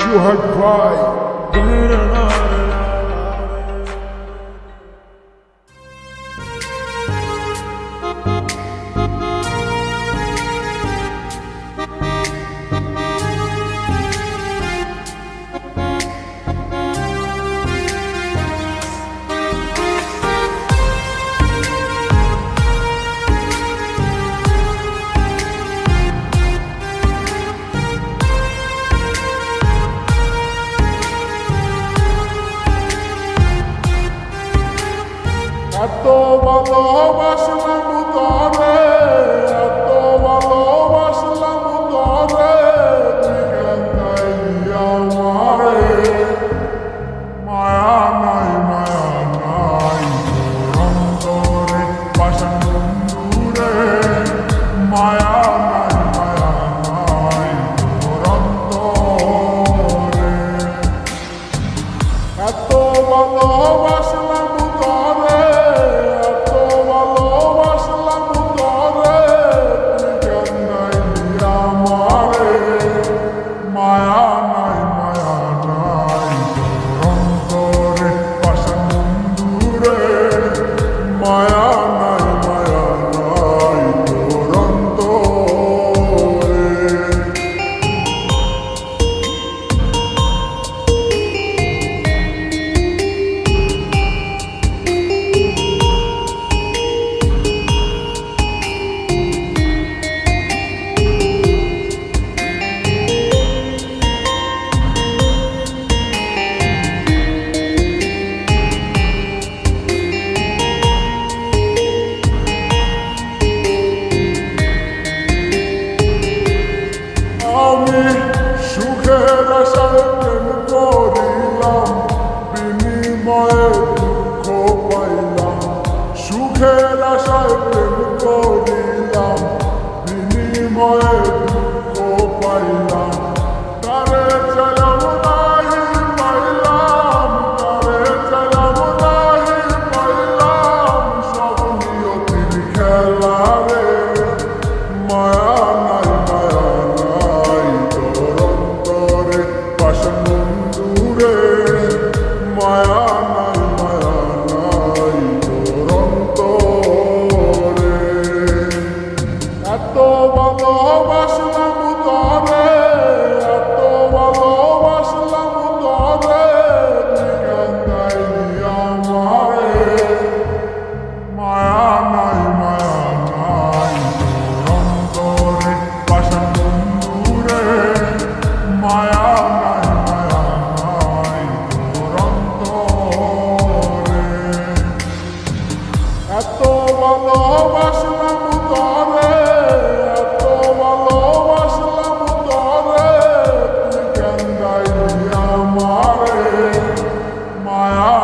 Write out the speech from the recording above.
সোহাগ ভাই। এত ভালোবাসলাম তরে, এত ভালোবাসলাম তরে, তুই কেন চাইলি আমারে? মায়া নাই তোর অন্তরে পাষাণ বন্ধুরে, মায়া নাই তোর অন্তরে। এত ভালোবাসলাম তরে, এত ভালোবাসলাম তরে, তুই কেন চাইলি আমারে? মায়া নাই তোর অন্তরে পাষাণ বন্ধুরে, মায়া নাই তোর অন্তরে। আমি সুখের আশায় প্রেম করিলাম, বিনিময়ে দুঃখ পাইলাম। সুখের আশায় প্রেম করিলাম, বিনিময়ে দুঃখ পাইলাম। তারে চাইলাম নাহি পাইলাম, তারে চাইলাম নাহি পাইলাম, সব নিয়তির খেলা রে। মায়া নাই তোর অন্তরে পাষাণ বন্ধুরে, মায়া নাই তোর অন্তরে। এত ভালোবাসলাম তরে, এত ভালোবাসলাম তরে, তুই কেন চাইলি আমারে? মায়া নাই তোর অন্তরে পাষাণ বন্ধুরে, মায়া নাই তোর অন্তরে। এত ভালোবাসলাম তরে, এত ভালোবাসলাম তরে, তুই কেন চাইলি আমারে? মায়া